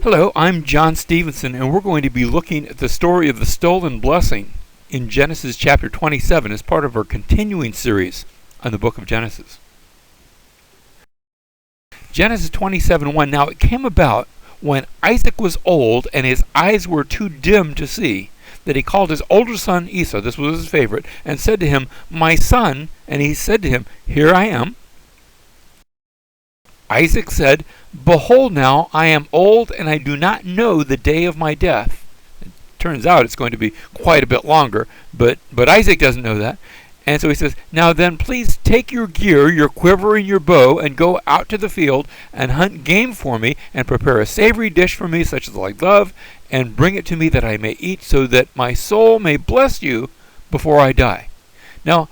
Hello, I'm John Stevenson, and we're going to be looking at the story of the stolen blessing in Genesis chapter 27 as part of our continuing series on the book of Genesis. Genesis 27:1. Now it came about when Isaac was old and his eyes were too dim to see, that he called his older son Esau, this was his favorite, and said to him, "My son," and he said to him, "Here I am." Isaac said, "Behold now, I am old, and I do not know the day of my death." It turns out it's going to be quite a bit longer, but Isaac doesn't know that. And so he says, "Now then, please take your gear, your quiver, and your bow, and go out to the field, and hunt game for me, and prepare a savory dish for me, such as I love, and bring it to me that I may eat, so that my soul may bless you before I die." Now,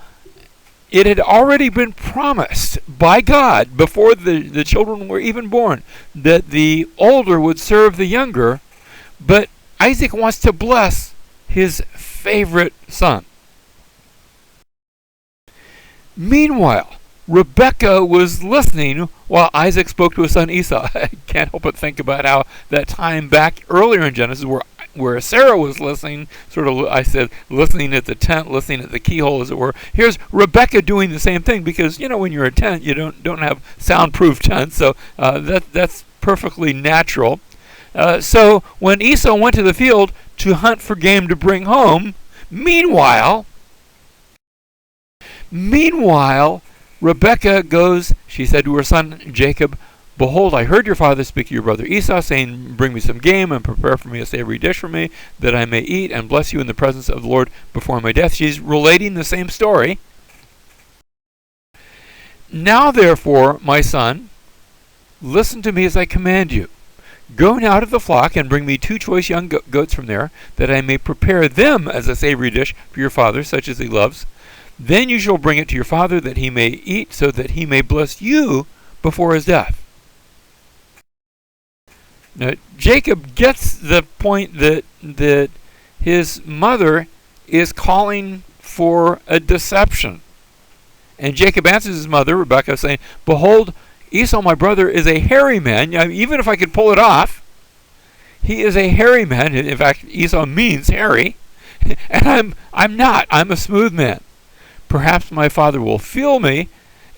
it had already been promised by God before the children were even born that the older would serve the younger, but Isaac wants to bless his favorite son. Meanwhile, Rebekah was listening while Isaac spoke to his son Esau. I can't help but think about how that time back earlier in Genesis where Sarah was listening, listening at the tent, listening at the keyhole, as it were. Here's Rebekah doing the same thing, because when you're a tent, you don't have soundproof tents, so that's perfectly natural. So when Esau went to the field to hunt for game to bring home, meanwhile, Rebekah goes, she said to her son Jacob, "Behold, I heard your father speak to your brother Esau, saying, bring me some game and prepare for me a savory dish for me, that I may eat and bless you in the presence of the Lord before my death." She's relating the same story. "Now therefore, my son, listen to me as I command you. Go now to the flock and bring me 2 choice young goats from there, that I may prepare them as a savory dish for your father, such as he loves. Then you shall bring it to your father, that he may eat, so that he may bless you before his death." Now, Jacob gets the point that his mother is calling for a deception. And Jacob answers his mother, Rebekah, saying, "Behold, Esau my brother is a hairy man." Even if I could pull it off, he is a hairy man. In fact, Esau means hairy. And I'm not. I'm a smooth man. Perhaps my father will feel me,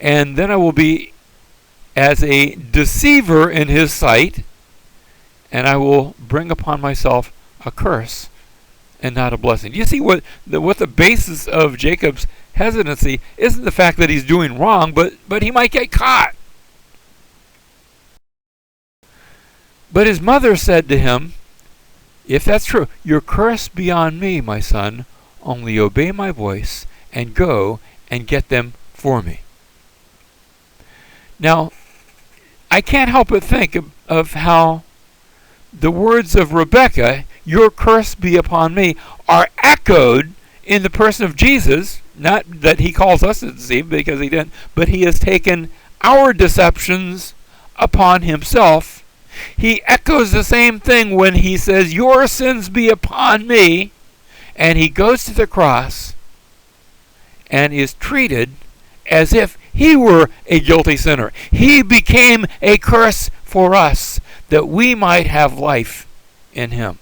and then I will be as a deceiver in his sight, and I will bring upon myself a curse and not a blessing. Do you see what the basis of Jacob's hesitancy isn't the fact that he's doing wrong, but he might get caught. But his mother said to him, "If that's true, your curse be on me, my son. Only obey my voice and go and get them for me." Now, I can't help but think of how the words of Rebekah, "Your curse be upon me," are echoed in the person of Jesus. Not that he calls us to deceive, because he didn't, but he has taken our deceptions upon himself. He echoes the same thing when he says, "Your sins be upon me," and he goes to the cross and is treated as if he were a guilty sinner. He became a curse for us, that we might have life in him.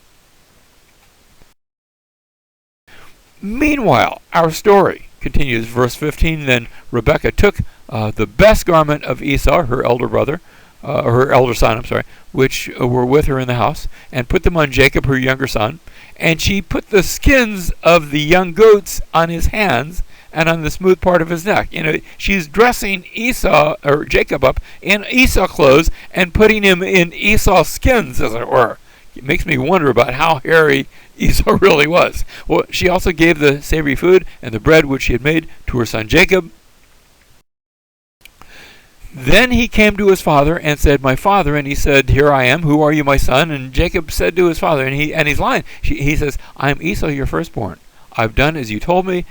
Meanwhile, our story continues. Verse 15, "Then Rebekah took the best garment of Esau, her elder son, which were with her in the house, and put them on Jacob, her younger son. And she put the skins of the young goats on his hands and on the smooth part of his neck." She's dressing Jacob up in Esau clothes and putting him in Esau skins, as it were. It makes me wonder about how hairy Esau really was. Well, she also gave the savory food and the bread which she had made to her son Jacob. Then he came to his father and said, "My father." And he said, "Here I am. Who are you, my son?" And Jacob said to his father, and he's lying. He says, "I am Esau, your firstborn. I've done as you told me.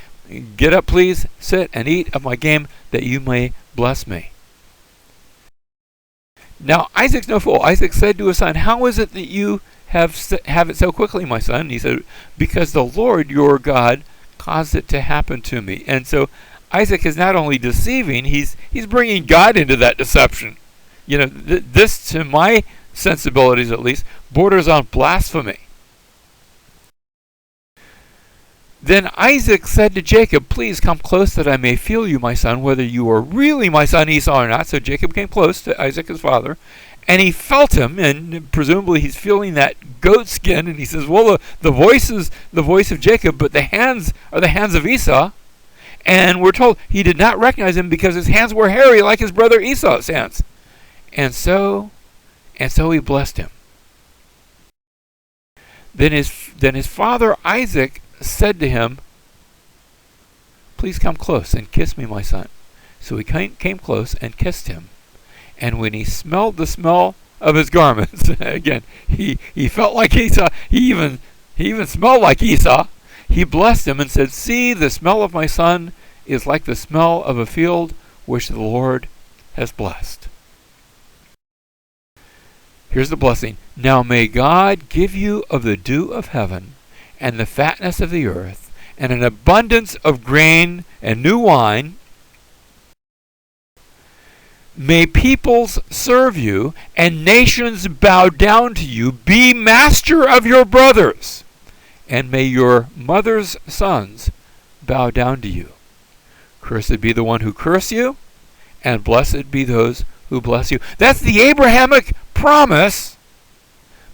Get up, please, sit and eat of my game, that you may bless me." Now Isaac's no fool. Isaac said to his son, "How is it that you have it so quickly, my son?" And he said, "Because the Lord your God caused it to happen to me." And so Isaac is not only deceiving, he's bringing God into that deception. This, to my sensibilities at least, borders on blasphemy. Then Isaac said to Jacob, "Please come close that I may feel you, my son, whether you are really my son Esau or not." So Jacob came close to Isaac, his father, and he felt him, and presumably he's feeling that goat skin, and he says, well, the voice is the voice of Jacob, but the hands are the hands of Esau. And we're told he did not recognize him because his hands were hairy like his brother Esau's hands. And so he blessed him. Then his father Isaac said to him, "Please come close and kiss me, my son." So he came close and kissed him. And when he smelled the smell of his garments, again, he felt like Esau. He even smelled like Esau. He blessed him and said, "See, the smell of my son is like the smell of a field which the Lord has blessed." Here's the blessing. "Now may God give you of the dew of heaven and the fatness of the earth and an abundance of grain and new wine. May peoples serve you and nations bow down to you. Be master of your brothers, and may your mother's sons bow down to you. Cursed be the one who curse you, and blessed be those who bless you." That's the Abrahamic promise,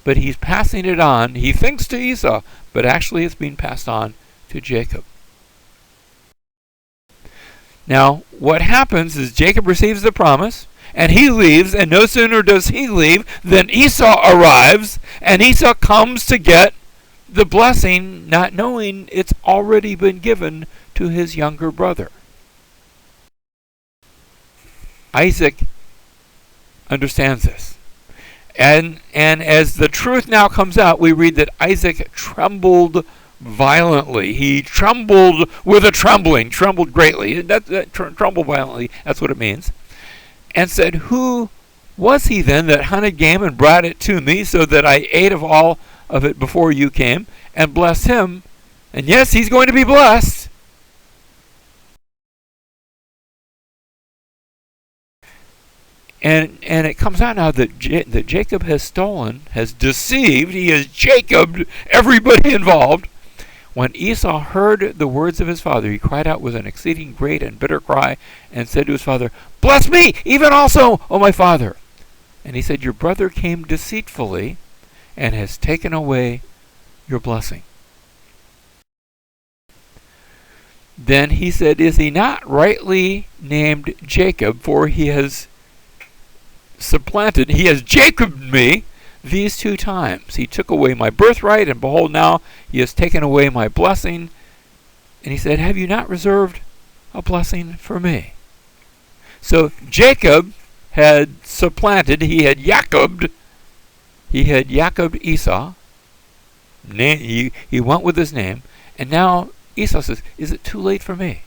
but he's passing it on. He thinks to Esau, but actually it's being passed on to Jacob. Now, what happens is Jacob receives the promise, and he leaves, and no sooner does he leave than Esau arrives, and Esau comes to get the blessing, not knowing it's already been given to his younger brother. Isaac understands this. And as the truth now comes out, we read that Isaac trembled violently. He trembled with a trembling, trembled greatly. Trembled violently, that's what it means. And said, "Who was he then that hunted game and brought it to me, so that I ate of all of it before you came, and blessed him?" And yes, he's going to be blessed. And it comes out now that Jacob has stolen, has deceived, he has Jacobed everybody involved. When Esau heard the words of his father, he cried out with an exceeding great and bitter cry, and said to his father, "Bless me, even also, O my father." And he said, "Your brother came deceitfully, and has taken away your blessing." Then he said, "Is he not rightly named Jacob? For he has supplanted, he has Jacobed me these 2 times. He took away my birthright, and behold, now he has taken away my blessing." And he said, "Have you not reserved a blessing for me?" So Jacob had supplanted, he had Jacobed Esau. He went with his name, and now Esau says, "Is it too late for me?"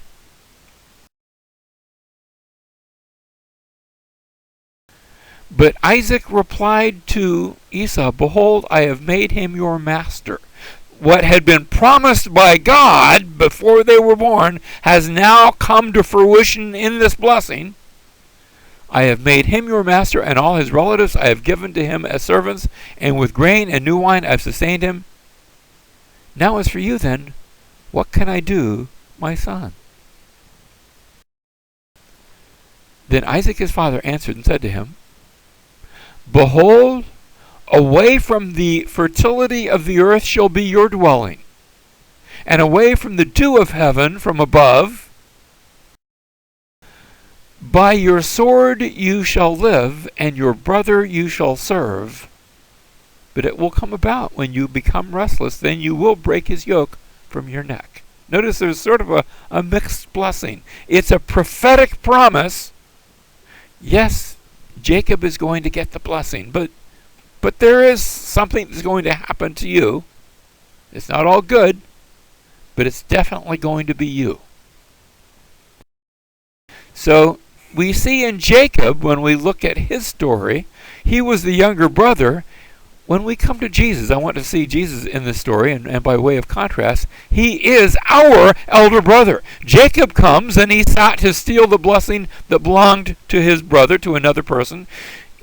But Isaac replied to Esau, "Behold, I have made him your master." What had been promised by God before they were born has now come to fruition in this blessing. "I have made him your master, and all his relatives I have given to him as servants, and with grain and new wine I have sustained him. Now as for you then, what can I do, my son?" Then Isaac his father answered and said to him, "Behold, away from the fertility of the earth shall be your dwelling, and away from the dew of heaven from above. By your sword you shall live, and your brother you shall serve. But it will come about when you become restless, then you will break his yoke from your neck." Notice there's sort of a mixed blessing. It's a prophetic promise. Yes, Jacob is going to get the blessing, but there is something that's going to happen to you. It's not all good, but it's definitely going to be you. So we see in Jacob, when we look at his story, he was the younger brother. When we come to Jesus, I want to see Jesus in this story, and by way of contrast, he is our elder brother. Jacob comes and he sought to steal the blessing that belonged to his brother, to another person.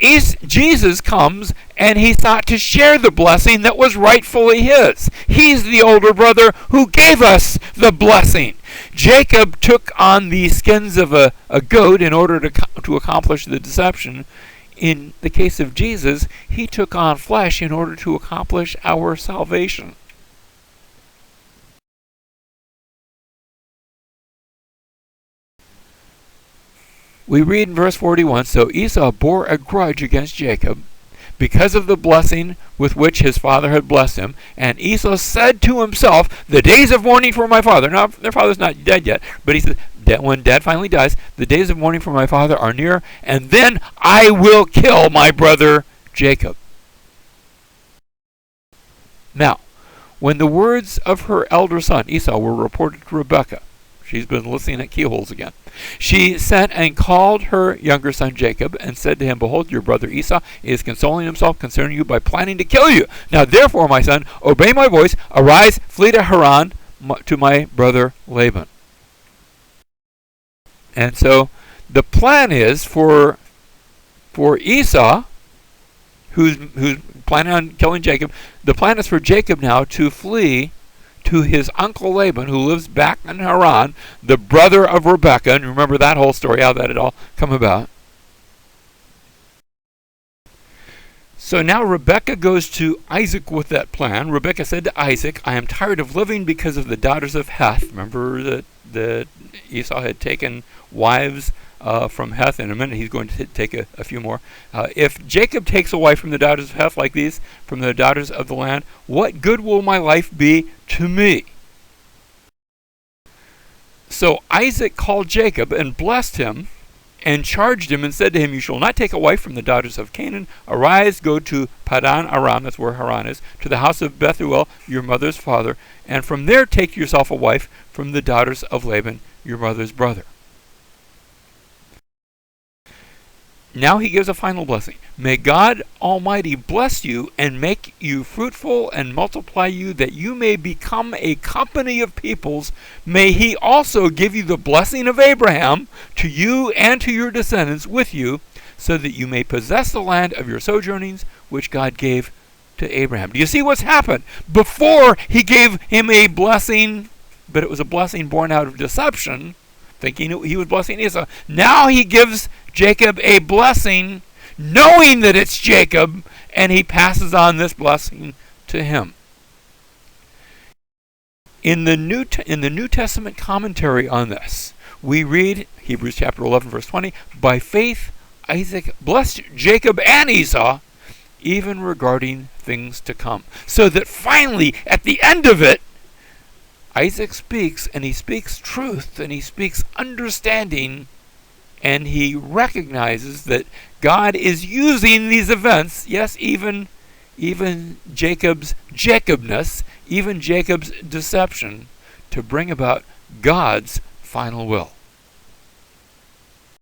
Jesus comes and he sought to share the blessing that was rightfully his. He's the older brother who gave us the blessing. Jacob took on the skins of a goat in order to accomplish the deception. In the case of Jesus, he took on flesh in order to accomplish our salvation. We read in verse 41, so Esau bore a grudge against Jacob because of the blessing with which his father had blessed him. And Esau said to himself, the days of mourning for my father. Now, their father's not dead yet, but he said, when dad finally dies, the days of mourning for my father are near, and then I will kill my brother Jacob. Now, when the words of her elder son Esau were reported to Rebekah, she's been listening at keyholes again. She sent and called her younger son Jacob and said to him, behold, your brother Esau is consoling himself concerning you by planning to kill you. Now therefore, my son, obey my voice. Arise, flee to Haran to my brother Laban. And so the plan is for Esau, who's planning on killing Jacob, the plan is for Jacob now to flee to his uncle Laban, who lives back in Haran, the brother of Rebekah. And remember that whole story, how that had all come about. So now Rebekah goes to Isaac with that plan. Rebekah said to Isaac, I am tired of living because of the daughters of Heth. Remember that Esau had taken wives from Heth. In a minute he's going to take a few more. If Jacob takes a wife from the daughters of Heth like these, from the daughters of the land, what good will my life be to me? So Isaac called Jacob and blessed him and charged him and said to him, you shall not take a wife from the daughters of Canaan. Arise, go to Padan Aram, that's where Haran is, to the house of Bethuel, your mother's father, and from there take yourself a wife from the daughters of Laban, your mother's brother. Now he gives a final blessing. May God Almighty bless you and make you fruitful and multiply you, that you may become a company of peoples. May he also give you the blessing of Abraham to you and to your descendants with you, so that you may possess the land of your sojournings, which God gave to Abraham. Do you see what's happened? Before he gave him a blessing, but it was a blessing born out of deception, thinking he was blessing Esau. Now he gives Jacob a blessing, knowing that it's Jacob, and he passes on this blessing to him. In the New Testament commentary on this, we read Hebrews chapter 11, verse 20, by faith Isaac blessed Jacob and Esau, even regarding things to come. So that finally, at the end of it, Isaac speaks, and he speaks truth, and he speaks understanding, and he recognizes that God is using these events, yes, even Jacob's Jacobness, even Jacob's deception, to bring about God's final will.